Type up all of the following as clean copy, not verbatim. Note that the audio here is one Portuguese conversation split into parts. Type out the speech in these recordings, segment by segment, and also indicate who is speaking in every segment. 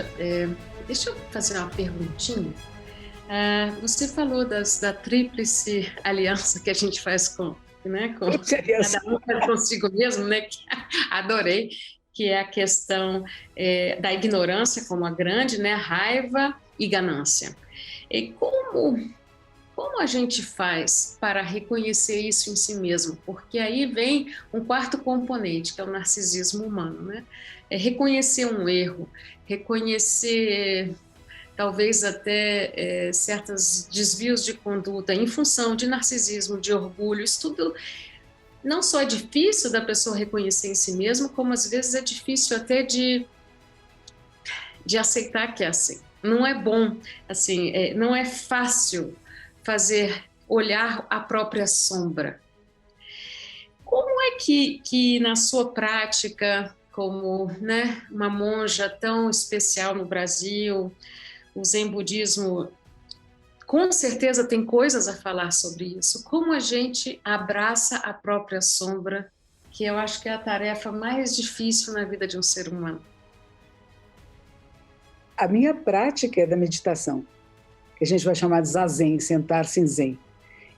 Speaker 1: Poxa, deixa eu fazer uma perguntinha. Você falou da tríplice aliança que a gente faz com cada um faz consigo mesmo, né? Adorei, que é a questão da ignorância como a grande, né? Raiva e ganância. E como a gente faz para reconhecer isso em si mesmo? Porque aí vem um quarto componente, que é o narcisismo humano, né? É reconhecer um erro, reconhecer talvez até certos desvios de conduta em função de narcisismo, de orgulho, isso tudo não só é difícil da pessoa reconhecer em si mesmo, como às vezes é difícil até de aceitar que é assim. Não é bom, assim, não é fácil olhar a própria sombra. Como é que na sua prática, como, né, uma monja tão especial no Brasil, o Zen Budismo com certeza tem coisas a falar sobre isso. Como a gente abraça a própria sombra, que eu acho que é a tarefa mais difícil na vida de um ser humano.
Speaker 2: A minha prática é da meditação, que a gente vai chamar de zazen, sentar-se em zen.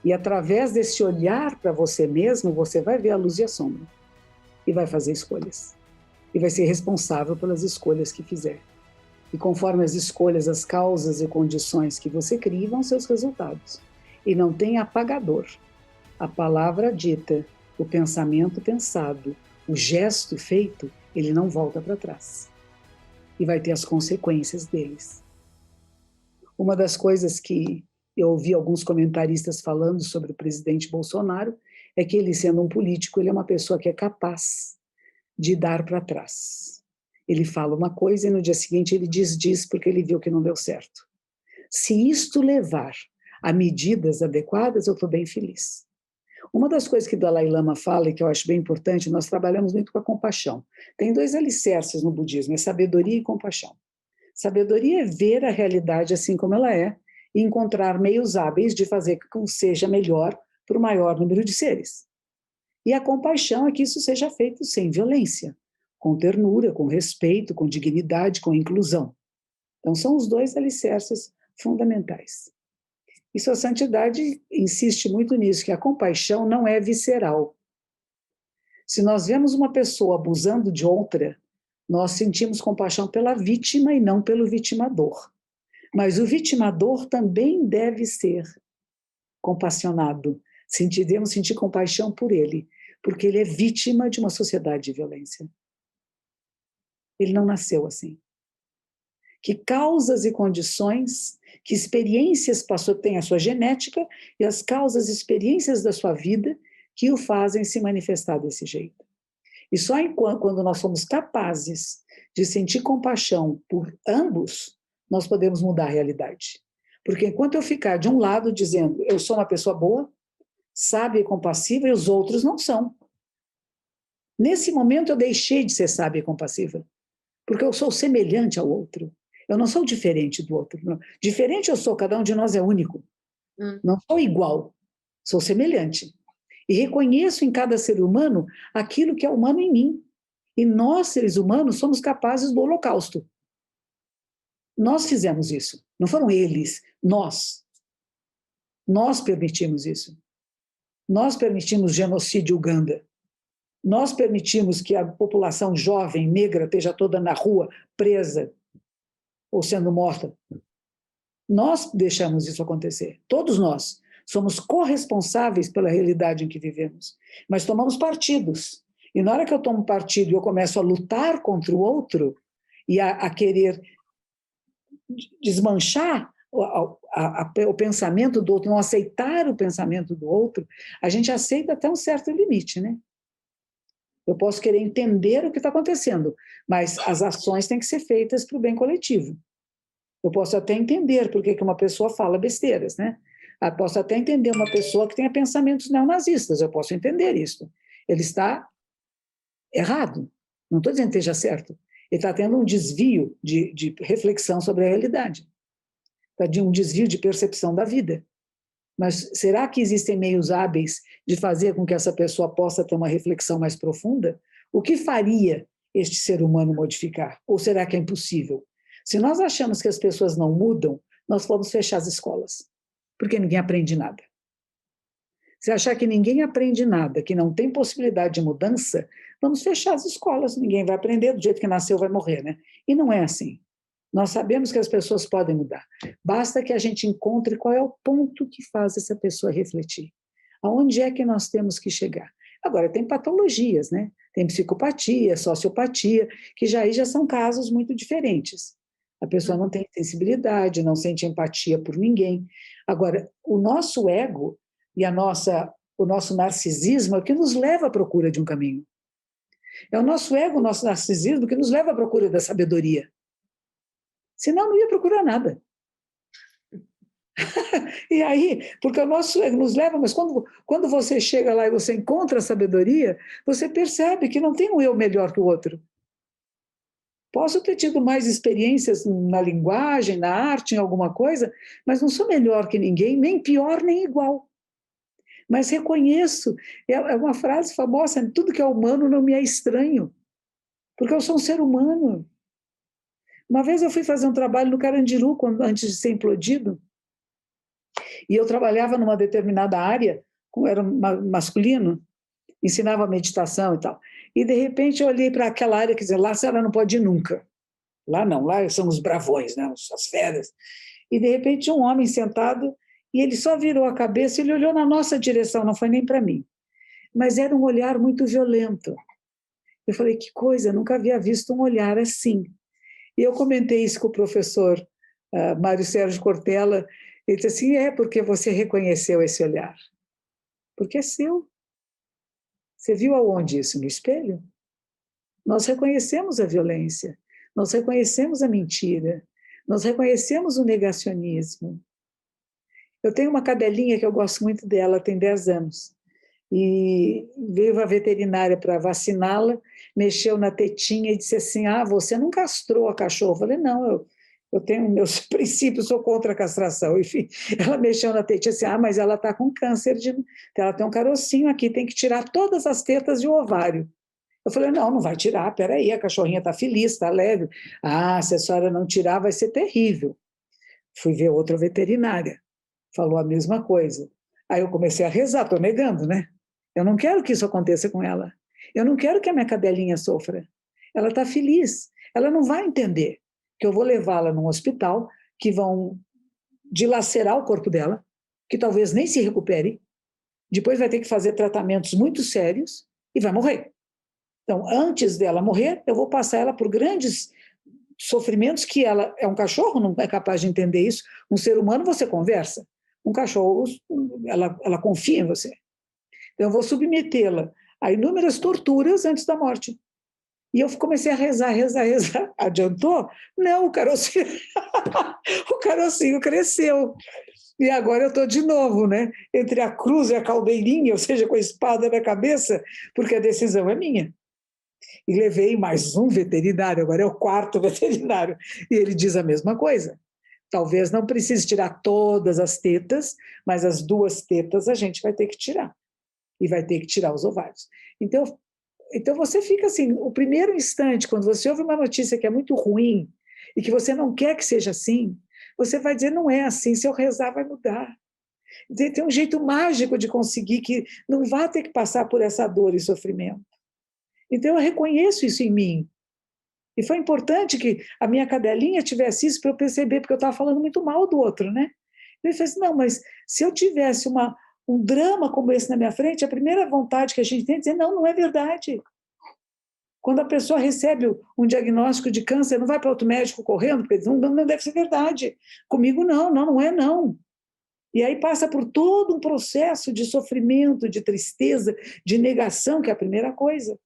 Speaker 2: E através desse olhar para você mesmo, você vai ver a luz e a sombra. E vai fazer escolhas. E vai ser responsável pelas escolhas que fizer. E conforme as escolhas, as causas e condições que você cria, vão seus resultados. E não tem apagador. A palavra dita, o pensamento pensado, o gesto feito, ele não volta para trás. E vai ter as consequências deles. Uma das coisas que eu ouvi alguns comentaristas falando sobre o presidente Bolsonaro é que ele, sendo um político, ele é uma pessoa que é capaz de dar para trás. Ele fala uma coisa e no dia seguinte ele diz porque ele viu que não deu certo. Se isto levar a medidas adequadas, eu estou bem feliz. Uma das coisas que Dalai Lama fala e que eu acho bem importante, nós trabalhamos muito com a compaixão. Tem dois alicerces no budismo, é sabedoria e compaixão. Sabedoria é ver a realidade assim como ela é e encontrar meios hábeis de fazer com que seja melhor para o maior número de seres. E a compaixão é que isso seja feito sem violência, com ternura, com respeito, com dignidade, com inclusão. Então são os dois alicerces fundamentais. E sua santidade insiste muito nisso, que a compaixão não é visceral. Se nós vemos uma pessoa abusando de outra, nós sentimos compaixão pela vítima e não pelo vitimador. Mas o vitimador também deve ser compassionado. Devemos sentir compaixão por ele, porque ele é vítima de uma sociedade de violência. Ele não nasceu assim. Que causas e condições, que experiências passou, tem a sua genética e as causas e experiências da sua vida que o fazem se manifestar desse jeito. E só quando nós somos capazes de sentir compaixão por ambos, nós podemos mudar a realidade. Porque enquanto eu ficar de um lado dizendo eu sou uma pessoa boa, sábia e compassiva, e os outros não são. Nesse momento eu deixei de ser sábia e compassiva, porque eu sou semelhante ao outro. Eu não sou diferente do outro. Não. Diferente eu sou, cada um de nós é único. Não sou igual, sou semelhante. E reconheço em cada ser humano aquilo que é humano em mim. E nós, seres humanos, somos capazes do holocausto. Nós fizemos isso. Não foram eles, nós. Nós permitimos isso. Nós permitimos genocídio Uganda. Nós permitimos que a população jovem, negra, esteja toda na rua, presa ou sendo morta. Nós deixamos isso acontecer. Todos nós somos corresponsáveis pela realidade em que vivemos. Mas tomamos partidos. E na hora que eu tomo partido e eu começo a lutar contra o outro e a querer desmanchar o pensamento do outro, não aceitar o pensamento do outro, a gente aceita até um certo limite, né? Eu posso querer entender o que está acontecendo, mas as ações têm que ser feitas para o bem coletivo. Eu posso até entender por que uma pessoa fala besteiras, né? Eu posso até entender uma pessoa que tenha pensamentos neonazistas, eu posso entender isso. Ele está errado, não estou dizendo que esteja certo. Ele está tendo um desvio de reflexão sobre a realidade, de um desvio de percepção da vida. Mas será que existem meios hábeis de fazer com que essa pessoa possa ter uma reflexão mais profunda? O que faria este ser humano modificar? Ou será que é impossível? Se nós achamos que as pessoas não mudam, nós vamos fechar as escolas, porque ninguém aprende nada. Se achar que ninguém aprende nada, que não tem possibilidade de mudança, vamos fechar as escolas, ninguém vai aprender, do jeito que nasceu vai morrer, né? E não é assim. Nós sabemos que as pessoas podem mudar. Basta que a gente encontre qual é o ponto que faz essa pessoa refletir. Aonde é que nós temos que chegar? Agora, tem patologias, né? Tem psicopatia, sociopatia, que aí já são casos muito diferentes. A pessoa não tem sensibilidade, não sente empatia por ninguém. Agora, o nosso ego e o nosso narcisismo é o que nos leva à procura de um caminho. É o nosso ego, o nosso narcisismo que nos leva à procura da sabedoria. Senão não ia procurar nada. E aí, porque o nosso ego nos leva, mas quando você chega lá e você encontra a sabedoria, você percebe que não tem um eu melhor que o outro. Posso ter tido mais experiências na linguagem, na arte, em alguma coisa, mas não sou melhor que ninguém, nem pior, nem igual. Mas reconheço, é uma frase famosa, tudo que é humano não me é estranho, porque eu sou um ser humano. Uma vez eu fui fazer um trabalho no Carandiru, antes de ser implodido, e eu trabalhava numa determinada área, era masculino, ensinava meditação e tal. E, de repente, eu olhei para aquela área que dizia, lá a senhora não pode ir nunca. Lá não, lá são os bravões, né, as feras. E, de repente, um homem sentado, e ele só virou a cabeça, ele olhou na nossa direção, não foi nem para mim. Mas era um olhar muito violento. Eu falei, que coisa, nunca havia visto um olhar assim. E eu comentei isso com o professor Mário Sérgio Cortella. Ele disse assim, porque você reconheceu esse olhar. Porque é seu. Você viu aonde isso? No espelho? Nós reconhecemos a violência, nós reconhecemos a mentira, nós reconhecemos o negacionismo. Eu tenho uma cadelinha que eu gosto muito dela, tem 10 anos. E veio a veterinária para vaciná-la, mexeu na tetinha e disse assim, você não castrou a cachorra. Eu falei, não, eu tenho meus princípios, sou contra a castração. Enfim, ela mexeu na tetinha assim, mas ela está com câncer, ela tem um carocinho aqui, tem que tirar todas as tetas e o ovário. Eu falei, não vai tirar, peraí, a cachorrinha está feliz, está alegre. Se a senhora não tirar, vai ser terrível. Fui ver outra veterinária, falou a mesma coisa. Aí eu comecei a rezar, estou negando, né? Eu não quero que isso aconteça com ela. Eu não quero que a minha cadelinha sofra. Ela está feliz. Ela não vai entender que eu vou levá-la num hospital, que vão dilacerar o corpo dela, que talvez nem se recupere, depois vai ter que fazer tratamentos muito sérios e vai morrer. Então, antes dela morrer, eu vou passar ela por grandes sofrimentos que ela é um cachorro, não é capaz de entender isso. Um ser humano você conversa. Um cachorro, ela confia em você. Então, eu vou submetê-la a inúmeras torturas antes da morte. E eu comecei a rezar. Adiantou? Não, o carocinho, o carocinho cresceu. E agora eu estou de novo, né? Entre a cruz e a caldeirinha, ou seja, com a espada na cabeça, porque a decisão é minha. E levei mais um veterinário, agora é o 4º veterinário, e ele diz a mesma coisa. Talvez não precise tirar todas as tetas, mas as 2 tetas a gente vai ter que tirar. E vai ter que tirar os ovários. Então você fica assim, o primeiro instante, quando você ouve uma notícia que é muito ruim, e que você não quer que seja assim, você vai dizer, não é assim, se eu rezar vai mudar. Tem um jeito mágico de conseguir que não vá ter que passar por essa dor e sofrimento. Então, eu reconheço isso em mim. E foi importante que a minha cadelinha tivesse isso para eu perceber, porque eu estava falando muito mal do outro, né? Ele falou assim, não, mas se eu tivesse um drama como esse na minha frente, a primeira vontade que a gente tem é dizer, não é verdade. Quando a pessoa recebe um diagnóstico de câncer, não vai para outro médico correndo, porque não deve ser verdade. Comigo não é não. E aí passa por todo um processo de sofrimento, de tristeza, de negação, que é a primeira coisa.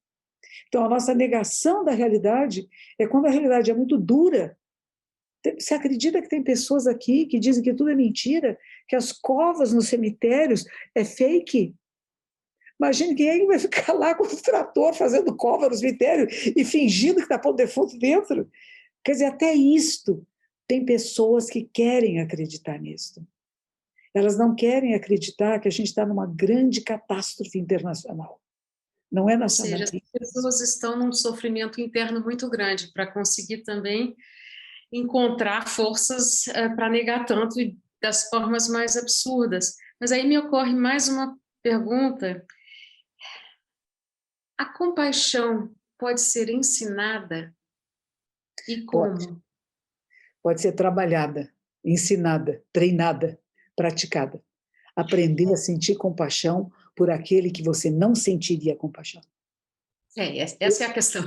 Speaker 2: Então, a nossa negação da realidade é quando a realidade é muito dura. Você acredita que tem pessoas aqui que dizem que tudo é mentira? Que as covas nos cemitérios é fake? Imagine quem é que vai ficar lá com o trator fazendo cova no cemitério e fingindo que está pondo defunto dentro? Quer dizer, até isto, tem pessoas que querem acreditar nisto. Elas não querem acreditar que a gente está numa grande catástrofe internacional. Não é nacional.
Speaker 1: Ou seja, as pessoas estão num sofrimento interno muito grande para conseguir também encontrar forças para negar tanto e das formas mais absurdas. Mas aí me ocorre mais uma pergunta. A compaixão pode ser ensinada? E
Speaker 2: Pode.
Speaker 1: como?
Speaker 2: Pode ser trabalhada, ensinada, treinada, praticada. Aprender a sentir compaixão por aquele que você não sentiria compaixão.
Speaker 1: Essa é a questão.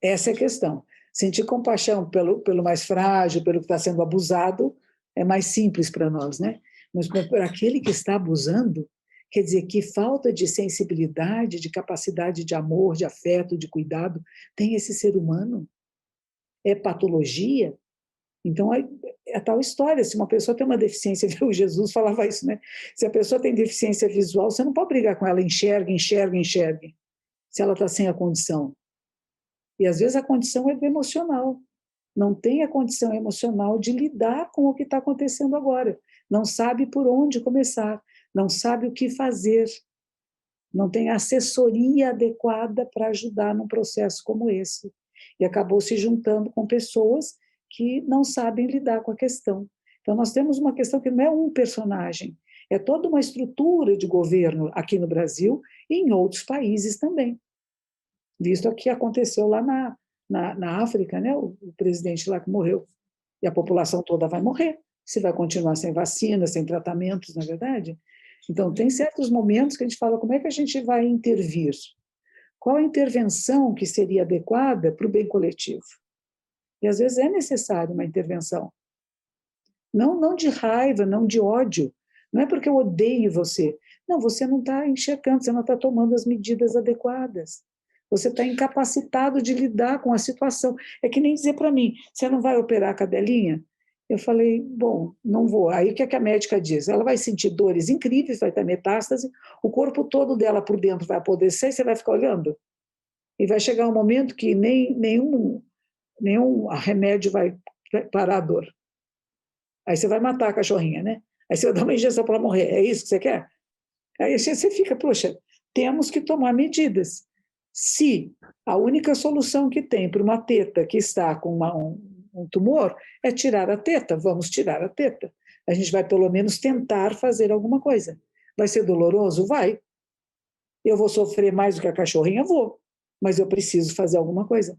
Speaker 2: Essa é a questão. Sentir compaixão pelo mais frágil, pelo que está sendo abusado, é mais simples para nós, né? Mas para aquele que está abusando, quer dizer, que falta de sensibilidade, de capacidade de amor, de afeto, de cuidado, tem esse ser humano? É patologia? Então, é a tal história, se uma pessoa tem uma deficiência, o Jesus falava isso, né? Se a pessoa tem deficiência visual, você não pode brigar com ela, enxergue, enxergue, enxergue, se ela está sem a condição. E às vezes a condição é do emocional. Não tem a condição emocional de lidar com o que está acontecendo agora. Não sabe por onde começar, não sabe o que fazer, não tem assessoria adequada para ajudar num processo como esse. E acabou se juntando com pessoas que não sabem lidar com a questão. Então, nós temos uma questão que não é um personagem, é toda uma estrutura de governo aqui no Brasil e em outros países também. Visto o que aconteceu lá na África, né? O presidente lá que morreu. E a população toda vai morrer, se vai continuar sem vacina, sem tratamentos, na verdade. Então, tem certos momentos que a gente fala, como é que a gente vai intervir? Qual a intervenção que seria adequada para o bem coletivo? E, às vezes, é necessário uma intervenção. Não de raiva, não de ódio. Não é porque eu odeio você. Não, você não está enxergando, você não está tomando as medidas adequadas. Você está incapacitado de lidar com a situação. É que nem dizer para mim, você não vai operar a cadelinha? Eu falei, bom, não vou. Aí o que é que a médica diz? Ela vai sentir dores incríveis, vai ter metástase, o corpo todo dela por dentro vai apodrecer e você vai ficar olhando. E vai chegar um momento que nenhum remédio vai parar a dor. Aí você vai matar a cachorrinha, né? Aí você vai dar uma injeção para ela morrer. É isso que você quer? Aí você fica, poxa, temos que tomar medidas. Se a única solução que tem para uma teta que está com um tumor é tirar a teta, vamos tirar a teta. A gente vai pelo menos tentar fazer alguma coisa. Vai ser doloroso? Vai. Eu vou sofrer mais do que a cachorrinha? Vou. Mas eu preciso fazer alguma coisa.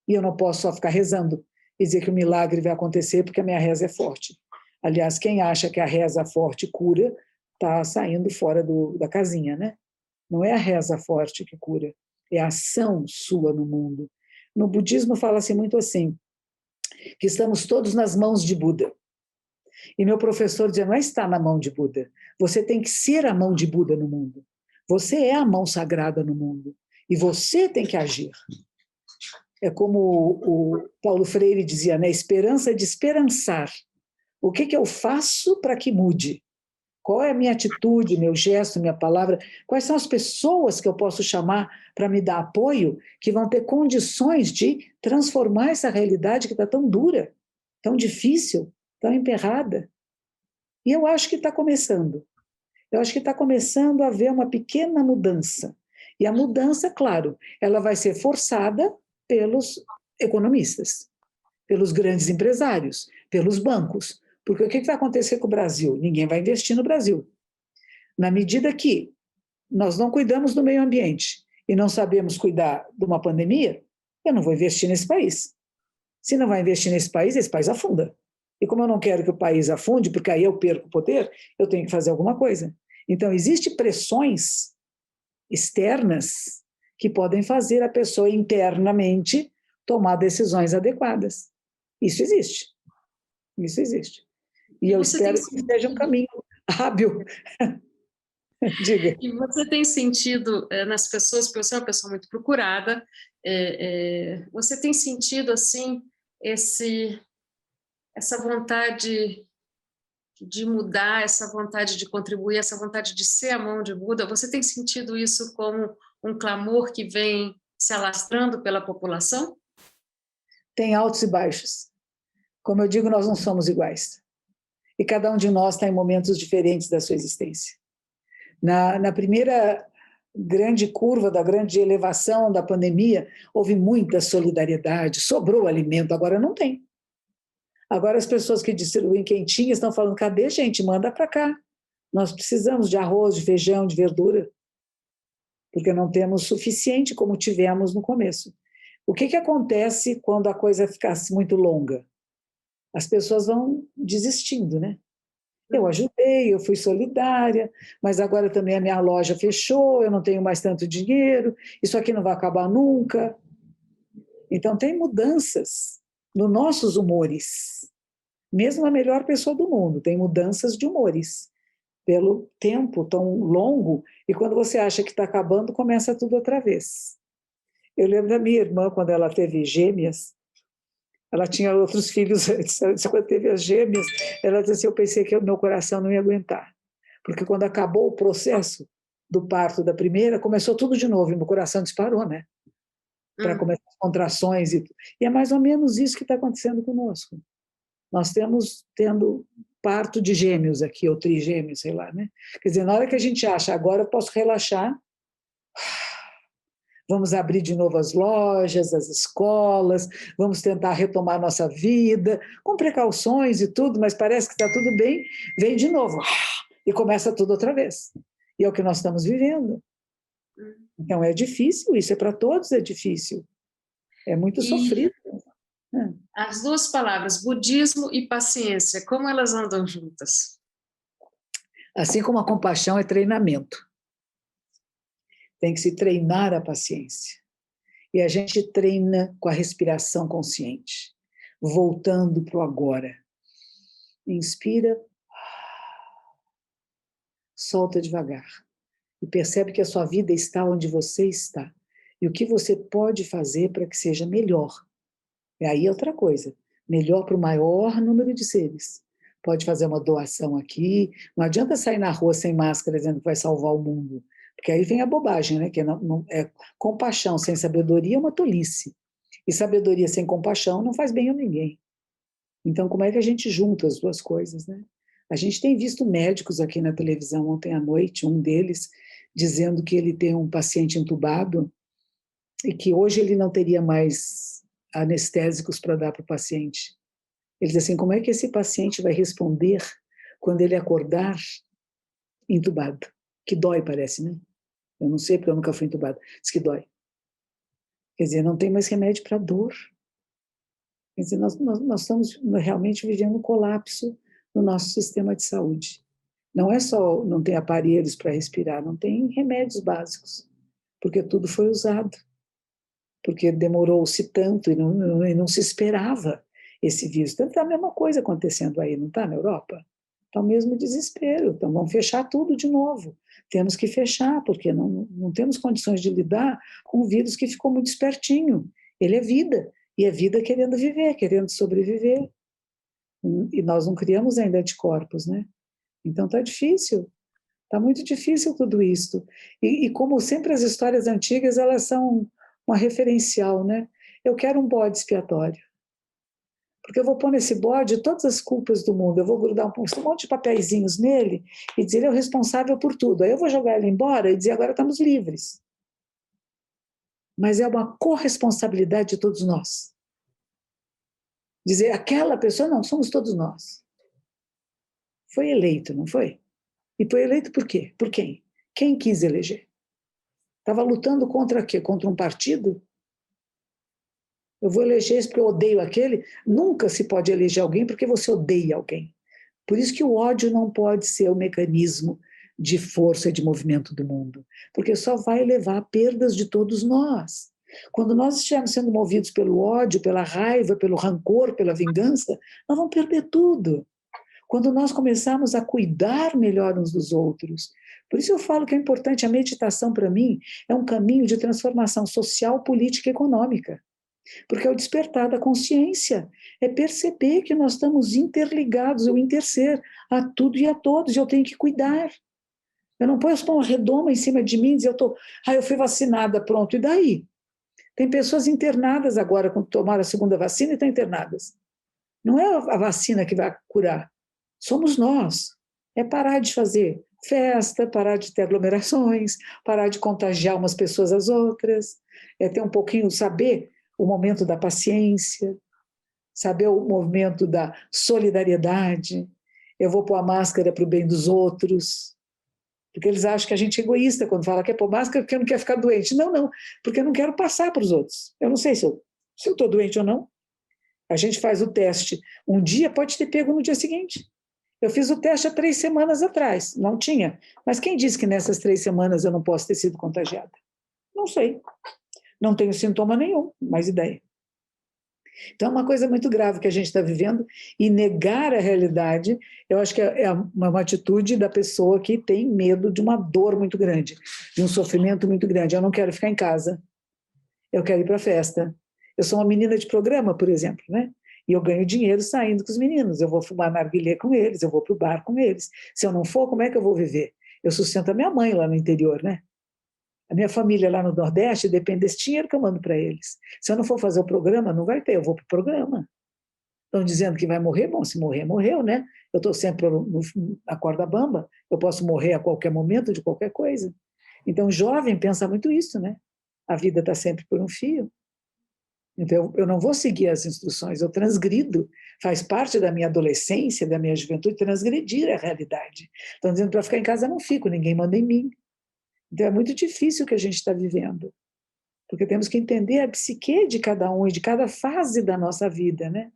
Speaker 2: E eu não posso só ficar rezando e dizer que o milagre vai acontecer porque a minha reza é forte. Aliás, quem acha que a reza forte cura, está saindo fora da casinha, né? Não é a reza forte que cura, é a ação sua no mundo. No budismo fala-se muito assim, que estamos todos nas mãos de Buda. E meu professor dizia, não é estar na mão de Buda, você tem que ser a mão de Buda no mundo. Você é a mão sagrada no mundo. E você tem que agir. É como o Paulo Freire dizia, né? Esperança de esperançar. O que eu faço para que mude? Qual é a minha atitude, meu gesto, minha palavra? Quais são as pessoas que eu posso chamar para me dar apoio, que vão ter condições de transformar essa realidade que está tão dura, tão difícil, tão emperrada? E eu acho que está começando. Eu acho que está começando a haver uma pequena mudança. E a mudança, claro, ela vai ser forçada pelos economistas, pelos grandes empresários, pelos bancos. Porque o que vai acontecer com o Brasil? Ninguém vai investir no Brasil. Na medida que nós não cuidamos do meio ambiente e não sabemos cuidar de uma pandemia, eu não vou investir nesse país. Se não vai investir nesse país afunda. E como eu não quero que o país afunde, porque aí eu perco o poder, eu tenho que fazer alguma coisa. Então, existem pressões externas que podem fazer a pessoa internamente tomar decisões adequadas. Isso existe. Isso existe. E eu espero que seja um caminho hábil. Diga.
Speaker 1: E você tem sentido nas pessoas, porque você é uma pessoa muito procurada, você tem sentido, assim, essa vontade de mudar, essa vontade de contribuir, essa vontade de ser a mão de Buda, você tem sentido isso como um clamor que vem se alastrando pela população?
Speaker 2: Tem altos e baixos. Como eu digo, nós não somos iguais. E cada um de nós está em momentos diferentes da sua existência. Na primeira grande curva, da grande elevação da pandemia, houve muita solidariedade, sobrou alimento, agora não tem. Agora as pessoas que distribuem quentinhas estão falando, cadê, gente? Manda para cá. Nós precisamos de arroz, de feijão, de verdura, porque não temos suficiente como tivemos no começo. O que acontece quando a coisa ficasse muito longa? As pessoas vão desistindo, né? Eu ajudei, eu fui solidária, mas agora também a minha loja fechou, eu não tenho mais tanto dinheiro, isso aqui não vai acabar nunca. Então, tem mudanças nos nossos humores. Mesmo a melhor pessoa do mundo tem mudanças de humores. Pelo tempo tão longo, e quando você acha que está acabando, começa tudo outra vez. Eu lembro da minha irmã, quando ela teve gêmeas, ela tinha outros filhos antes, quando teve as gêmeas, ela disse assim, eu pensei que o meu coração não ia aguentar. Porque quando acabou o processo do parto da primeira, começou tudo de novo, e meu coração disparou, né? Para começar as contrações. E é mais ou menos isso que está acontecendo conosco. Nós tendo parto de gêmeos aqui, ou trigêmeos, sei lá, né? Quer dizer, na hora que a gente acha, agora eu posso relaxar, vamos abrir de novo as lojas, as escolas, vamos tentar retomar nossa vida, com precauções e tudo, mas parece que está tudo bem, vem de novo, e começa tudo outra vez. E é o que nós estamos vivendo. Então é difícil, isso é para todos, é difícil. É muito sofrido.
Speaker 1: As duas palavras, budismo e paciência, como elas andam juntas?
Speaker 2: Assim como a compaixão é treinamento. Tem que se treinar a paciência. E a gente treina com a respiração consciente, voltando para o agora. Inspira, solta devagar. E percebe que a sua vida está onde você está. E o que você pode fazer para que seja melhor. E aí é outra coisa, melhor para o maior número de seres. Pode fazer uma doação aqui, não adianta sair na rua sem máscara dizendo que vai salvar o mundo, porque aí vem a bobagem, né? Que não, compaixão sem sabedoria é uma tolice, e sabedoria sem compaixão não faz bem a ninguém. Então, como é que a gente junta as duas coisas, né? A gente tem visto médicos aqui na televisão ontem à noite, um deles dizendo que ele tem um paciente entubado e que hoje ele não teria mais anestésicos para dar para o paciente. Ele diz assim, como é que esse paciente vai responder quando ele acordar entubado? Que dói, parece, né? Eu não sei, porque eu nunca fui entubado. Diz que dói. Quer dizer, não tem mais remédio para dor. Quer dizer, nós estamos realmente vivendo um colapso no nosso sistema de saúde. Não é só não ter aparelhos para respirar, não tem remédios básicos, porque tudo foi usado. Porque demorou-se tanto e não se esperava esse vírus. Então, está a mesma coisa acontecendo aí, não está na Europa? Está o mesmo desespero. Então, vamos fechar tudo de novo. Temos que fechar, porque não temos condições de lidar com um vírus que ficou muito espertinho. Ele é vida, e é vida querendo viver, querendo sobreviver. E nós não criamos ainda anticorpos, né? Então, está difícil. Está muito difícil tudo isso. E como sempre as histórias antigas, elas são uma referencial, né? Eu quero um bode expiatório. Porque eu vou pôr nesse bode todas as culpas do mundo, eu vou grudar um monte de papeizinhos nele e dizer ele é o responsável por tudo. Aí eu vou jogar ele embora e dizer agora estamos livres. Mas é uma corresponsabilidade de todos nós. Dizer aquela pessoa, não, somos todos nós. Foi eleito, não foi? E foi eleito por quê? Por quem? Quem quis eleger? Estava lutando contra quê? Contra um partido? Eu vou eleger esse porque eu odeio aquele? Nunca se pode eleger alguém porque você odeia alguém. Por isso que o ódio não pode ser o mecanismo de força e de movimento do mundo, porque só vai levar a perdas de todos nós. Quando nós estivermos sendo movidos pelo ódio, pela raiva, pelo rancor, pela vingança, nós vamos perder tudo. Quando nós começarmos a cuidar melhor uns dos outros. Por isso eu falo que é importante, a meditação para mim é um caminho de transformação social, política e econômica. Porque é o despertar da consciência, é perceber que nós estamos interligados, eu interser a tudo e a todos, e eu tenho que cuidar. Eu não posso pôr uma redoma em cima de mim e dizer, eu fui vacinada, pronto, e daí? Tem pessoas internadas agora, quando tomaram a segunda vacina, e estão internadas. Não é a vacina que vai curar, somos nós. É parar de fazer festa, parar de ter aglomerações, parar de contagiar umas pessoas às outras, é ter um pouquinho, saber o momento da paciência, saber o movimento da solidariedade. Eu vou pôr a máscara para o bem dos outros, porque eles acham que a gente é egoísta quando fala que é pôr máscara porque não quer ficar doente. Não, não, porque eu não quero passar para os outros. Eu não sei se eu estou doente ou não. A gente faz o teste um dia, pode ter pego no dia seguinte. Eu fiz o teste há 3 semanas atrás, não tinha. Mas quem disse que nessas 3 semanas eu não posso ter sido contagiada? Não sei. Não tenho sintoma nenhum, mais ideia. Então, é uma coisa muito grave que a gente está vivendo, e negar a realidade, eu acho que é uma atitude da pessoa que tem medo de uma dor muito grande, de um sofrimento muito grande. Eu não quero ficar em casa, eu quero ir para a festa. Eu sou uma menina de programa, por exemplo, né? E eu ganho dinheiro saindo com os meninos, eu vou fumar narguilé com eles, eu vou para o bar com eles. Se eu não for, como é que eu vou viver? Eu sustento a minha mãe lá no interior, né? A minha família lá no Nordeste depende desse dinheiro que eu mando para eles. Se eu não for fazer o programa, não vai ter, eu vou para o programa. Estão dizendo que vai morrer, bom, se morrer, morreu, né? Eu estou sempre na corda bamba, eu posso morrer a qualquer momento de qualquer coisa. Então, o jovem pensa muito isso, né? A vida está sempre por um fio. Então, eu não vou seguir as instruções, eu transgrido, faz parte da minha adolescência, da minha juventude, transgredir a realidade. Estão dizendo para ficar em casa, eu não fico, ninguém manda em mim. Então, é muito difícil o que a gente está vivendo, porque temos que entender a psique de cada um e de cada fase da nossa vida, né?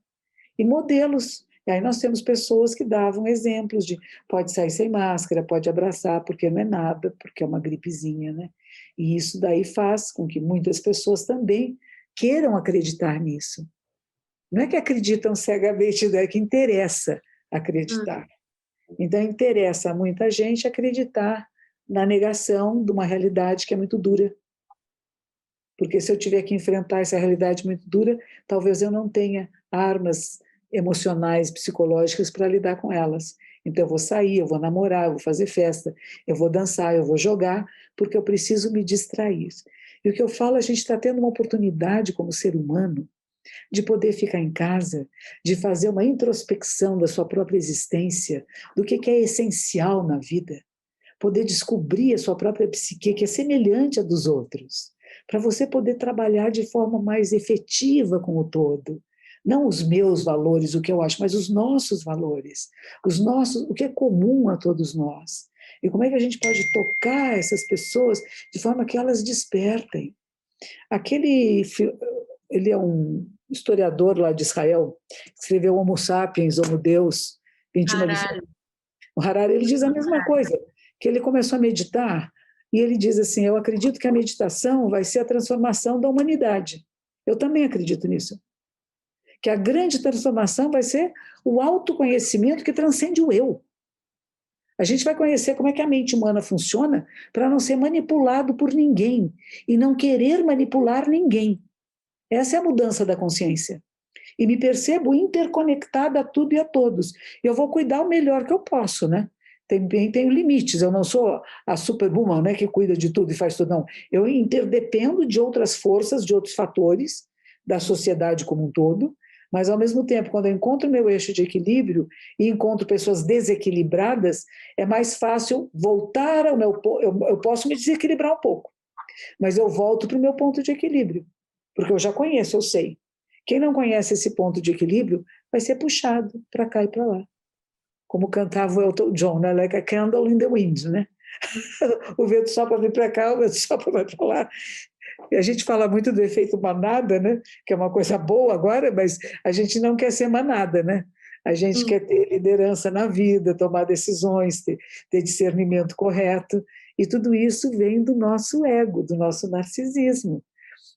Speaker 2: E modelos. E aí nós temos pessoas que davam exemplos de pode sair sem máscara, pode abraçar, porque não é nada, porque é uma gripezinha, né? E isso daí faz com que muitas pessoas também queiram acreditar nisso. Não é que acreditam cegamente, é que interessa acreditar. Então, interessa a muita gente acreditar na negação de uma realidade que é muito dura. Porque se eu tiver que enfrentar essa realidade muito dura, talvez eu não tenha armas emocionais, psicológicas para lidar com elas. Então, eu vou sair, eu vou namorar, eu vou fazer festa, eu vou dançar, eu vou jogar, porque eu preciso me distrair. E o que eu falo, a gente está tendo uma oportunidade como ser humano de poder ficar em casa, de fazer uma introspecção da sua própria existência, do que é essencial na vida, poder descobrir a sua própria psique, que é semelhante à dos outros, para você poder trabalhar de forma mais efetiva com o todo. Não os meus valores, o que eu acho, mas os nossos valores, o que é comum a todos nós. E como é que a gente pode tocar essas pessoas de forma que elas despertem. Ele é um historiador lá de Israel, que escreveu Homo Sapiens, Homo Deus, 29. O Harari, ele diz a mesma coisa, que ele começou a meditar, e ele diz assim, eu acredito que a meditação vai ser a transformação da humanidade. Eu também acredito nisso. Que a grande transformação vai ser o autoconhecimento que transcende o eu. A gente vai conhecer como é que a mente humana funciona para não ser manipulado por ninguém e não querer manipular ninguém. Essa é a mudança da consciência. E me percebo interconectada a tudo e a todos. Eu vou cuidar o melhor que eu posso, né? Também tenho limites, eu não sou a superwoman, né, que cuida de tudo e faz tudo, não. Eu interdependo de outras forças, de outros fatores, da sociedade como um todo, mas ao mesmo tempo, quando eu encontro meu eixo de equilíbrio e encontro pessoas desequilibradas, é mais fácil voltar ao meu... Eu posso me desequilibrar um pouco, mas eu volto para o meu ponto de equilíbrio, porque eu já conheço, eu sei. Quem não conhece esse ponto de equilíbrio vai ser puxado para cá e para lá. Como cantava o Elton John, né? Like a candle in the wind, né? O vento sopra vir para cá, o vento sopra vai para lá. E a gente fala muito do efeito manada, né? Que é uma coisa boa agora, mas a gente não quer ser manada, né? A gente quer ter liderança na vida, tomar decisões, ter discernimento correto. E tudo isso vem do nosso ego, do nosso narcisismo.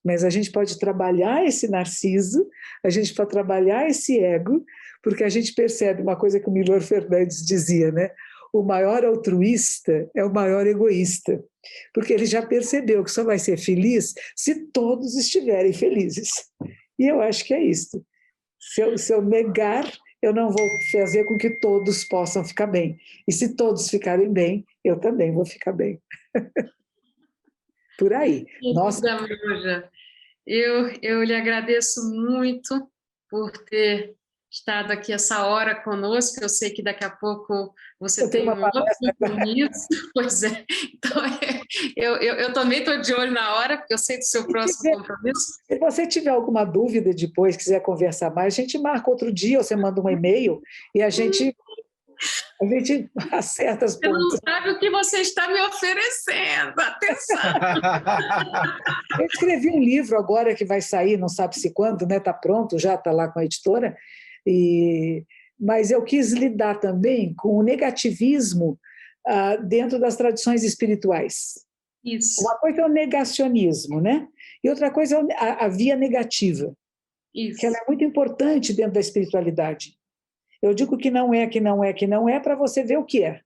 Speaker 2: Mas a gente pode trabalhar esse narciso, a gente pode trabalhar esse ego, porque a gente percebe uma coisa que o Milor Fernandes dizia, né? O maior altruísta é o maior egoísta, porque ele já percebeu que só vai ser feliz se todos estiverem felizes. E eu acho que é isso. Se eu negar, eu não vou fazer com que todos possam ficar bem. E se todos ficarem bem, eu também vou ficar bem. Por aí. Nossa.
Speaker 1: Eu lhe agradeço muito por ter estado aqui essa hora conosco. Eu sei que daqui a pouco você
Speaker 2: Eu tenho
Speaker 1: tem
Speaker 2: uma
Speaker 1: um outro
Speaker 2: palestra.
Speaker 1: compromisso. Pois é. Então, eu também estou de olho na hora, porque eu sei do seu próximo compromisso.
Speaker 2: Se você tiver alguma dúvida depois, quiser conversar mais, a gente marca outro dia, ou você manda um e-mail e a gente acerta as
Speaker 1: Você não
Speaker 2: pontas.
Speaker 1: sabe o que você está me oferecendo. Atenção!
Speaker 2: Eu escrevi um livro agora que vai sair, não sabe se quando, né? Está pronto, já está lá com a editora. Mas eu quis lidar também com o negativismo dentro das tradições espirituais.
Speaker 1: Isso.
Speaker 2: Uma coisa é o negacionismo, né? E outra coisa é a via negativa,
Speaker 1: Isso.
Speaker 2: que ela é muito importante dentro da espiritualidade. Eu digo que não é, para você ver o que é.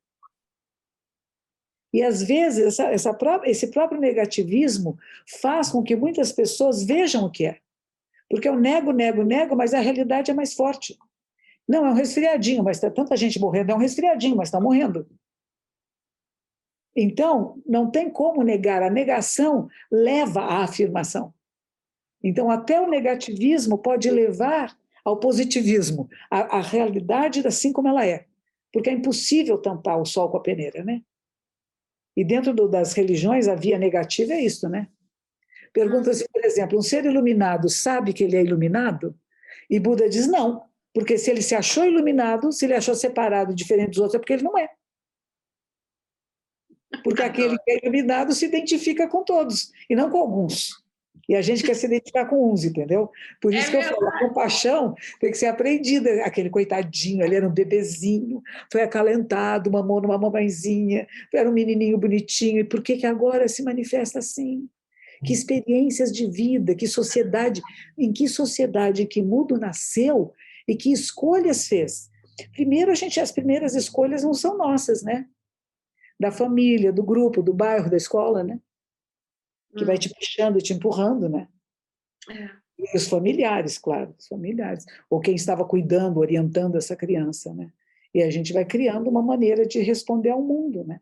Speaker 2: E, às vezes, esse próprio negativismo faz com que muitas pessoas vejam o que é. Porque eu nego, mas a realidade é mais forte. Não, é um resfriadinho, mas está tanta gente morrendo. É um resfriadinho, mas está morrendo. Então, não tem como negar. A negação leva à afirmação. Então, até o negativismo pode levar ao positivismo, a realidade assim como ela é. Porque é impossível tampar o sol com a peneira, né? E dentro das religiões, a via negativa é isso, né? Pergunta-se, por exemplo, um ser iluminado sabe que ele é iluminado? E Buda diz não, porque se ele se achou iluminado, se ele achou separado, diferente dos outros, é porque ele não é. Porque aquele que é iluminado se identifica com todos, e não com alguns. E a gente quer se identificar com uns, entendeu? Por isso que eu falo, a compaixão tem que ser aprendida. Aquele coitadinho, ele era um bebezinho, foi acalentado, mamou numa mamãezinha, era um menininho bonitinho, e por que agora se manifesta assim? Que experiências de vida, que sociedade, em que sociedade que mundo nasceu e que escolhas fez? Primeiro, as primeiras escolhas não são nossas, né? Da família, do grupo, do bairro, da escola, né? Que vai te puxando, te empurrando, né? E os familiares, claro, os familiares. Ou quem estava cuidando, orientando essa criança, né? E a gente vai criando uma maneira de responder ao mundo, né?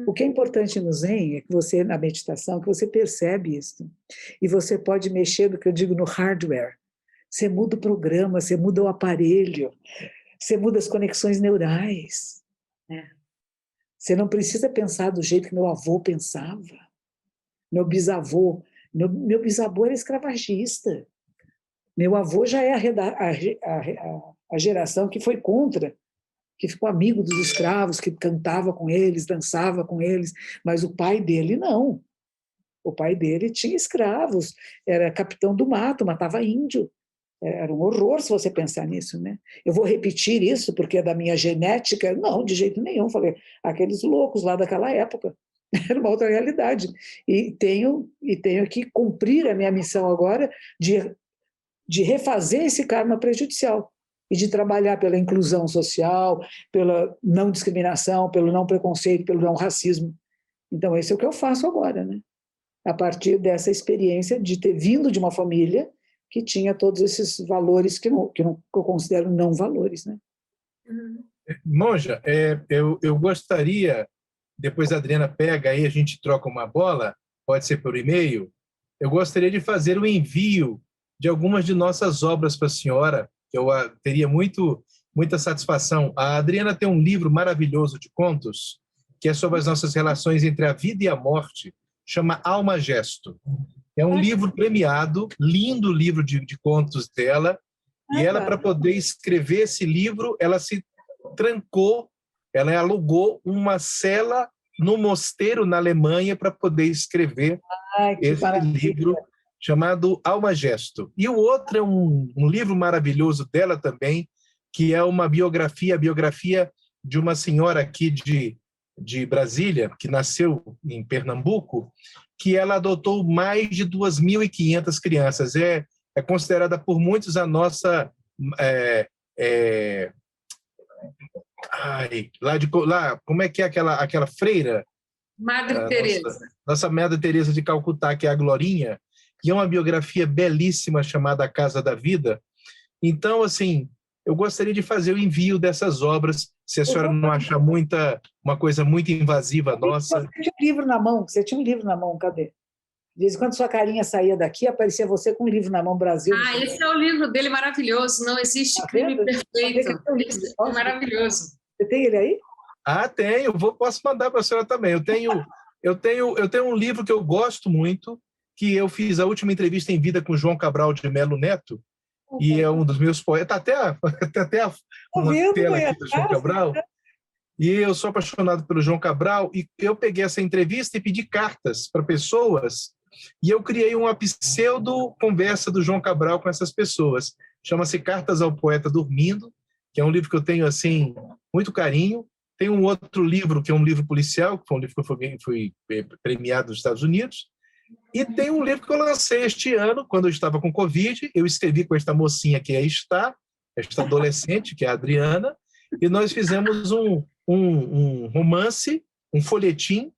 Speaker 2: O que é importante no Zen é que você, na meditação, que você percebe isso. E você pode mexer, do que eu digo, no hardware. Você muda o programa, você muda o aparelho, você muda as conexões neurais. Né? Você não precisa pensar do jeito que meu avô pensava. Meu bisavô era escravagista. Meu avô já é a geração que foi contra, que ficou amigo dos escravos, que cantava com eles, dançava com eles, mas o pai dele não. O pai dele tinha escravos, era capitão do mato, matava índio. Era um horror se você pensar nisso, né? Eu vou repetir isso porque é da minha genética? Não, de jeito nenhum. Falei, aqueles loucos lá daquela época. Era uma outra realidade. E tenho que cumprir a minha missão agora de refazer esse karma prejudicial e de trabalhar pela inclusão social, pela não discriminação, pelo não preconceito, pelo não racismo. Então, esse é o que eu faço agora, né? A partir dessa experiência de ter vindo de uma família que tinha todos esses valores que eu considero não valores, né?
Speaker 3: Monja, eu gostaria, depois a Adriana pega aí, a gente troca uma bola, pode ser por e-mail, eu gostaria de fazer o envio de algumas de nossas obras para a senhora, que eu teria muita satisfação. A Adriana tem um livro maravilhoso de contos, que é sobre as nossas relações entre a vida e a morte, chama Alma Gesto. É um livro premiado, lindo livro de contos dela, e ela, para poder escrever esse livro, ela se trancou, ela alugou uma cela no mosteiro na Alemanha para poder escrever esse livro chamado Alma Gesto. E o outro é um livro maravilhoso dela também, que é a biografia de uma senhora aqui de Brasília, que nasceu em Pernambuco, que ela adotou mais de 2.500 crianças. É considerada por muitos a nossa... como é que é aquela freira?
Speaker 1: Madre Teresa.
Speaker 3: Nossa Madre Teresa de Calcutá, que é a Glorinha, e é uma biografia belíssima chamada A Casa da Vida. Então, assim, eu gostaria de fazer o envio dessas obras, se a senhora não achar uma coisa muito invasiva nossa.
Speaker 2: Você tinha um livro na mão, cadê? De vez em quando sua carinha saía daqui, aparecia você com um livro na mão, Brasil.
Speaker 1: Ah, esse é o livro dele maravilhoso, Não Existe Crime Perfeito. Esse é maravilhoso.
Speaker 2: Você tem ele aí?
Speaker 3: Ah, tenho. Posso mandar para a senhora também. Eu tenho um livro que eu gosto muito, que eu fiz a última entrevista em vida com João Cabral de Melo Neto, e é um dos meus poetas. Está até uma tela aqui do João Cabral. E eu sou apaixonado pelo João Cabral, e eu peguei essa entrevista e pedi cartas para pessoas, e eu criei uma pseudo-conversa do João Cabral com essas pessoas. Chama-se Cartas ao Poeta Dormindo, que é um livro que eu tenho assim muito carinho. Tem um outro livro, que é um livro policial, que foi um livro que eu fui premiado nos Estados Unidos. E tem um livro que eu lancei este ano, quando eu estava com Covid. Eu escrevi com esta mocinha que aí está, esta adolescente, que é a Adriana, e nós fizemos um romance, um folhetim,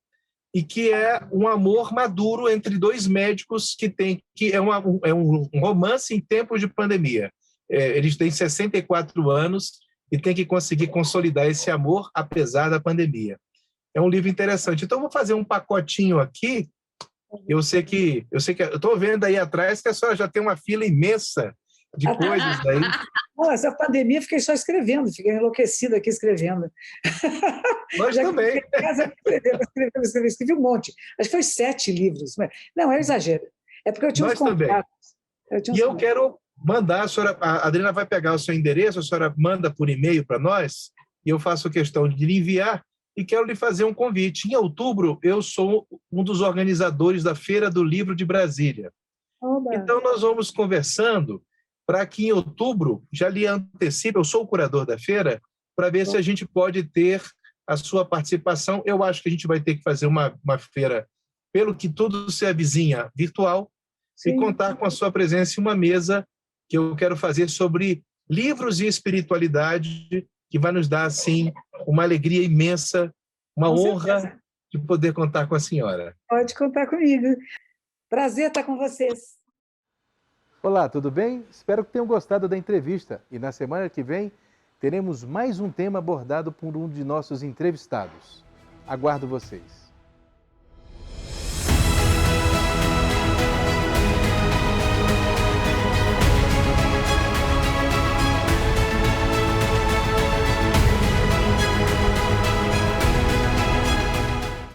Speaker 3: e que é um amor maduro entre dois médicos que é um romance em tempos de pandemia. Eles têm 64 anos e têm que conseguir consolidar esse amor apesar da pandemia. É um livro interessante. Então, eu vou fazer um pacotinho aqui. Eu sei que eu estou vendo aí atrás que a senhora já tem uma fila imensa de coisas aí.
Speaker 2: Não, essa pandemia fiquei só escrevendo, fiquei enlouquecida aqui escrevendo.
Speaker 3: Nós também.
Speaker 2: Escrevi um monte. Acho que foi 7 livros. Não, é exagero. É porque eu tinha uns contratos.
Speaker 3: E eu quero mandar, a Adriana vai pegar o seu endereço, a senhora manda por e-mail para nós, e eu faço questão de lhe enviar, e quero lhe fazer um convite. Em outubro, eu sou um dos organizadores da Feira do Livro de Brasília. Oba. Então, nós vamos conversando para que em outubro, já lhe antecipo, eu sou o curador da feira, para ver se a gente pode ter a sua participação. Eu acho que a gente vai ter que fazer uma feira, pelo que tudo se avizinha, virtual, Sim. E contar com a sua presença em uma mesa que eu quero fazer sobre livros e espiritualidade, que vai nos dar, assim, uma alegria imensa, uma honra de poder contar com a senhora.
Speaker 2: Pode contar comigo. Prazer estar com vocês.
Speaker 4: Olá, tudo bem? Espero que tenham gostado da entrevista. E na semana que vem, teremos mais um tema abordado por um de nossos entrevistados. Aguardo vocês.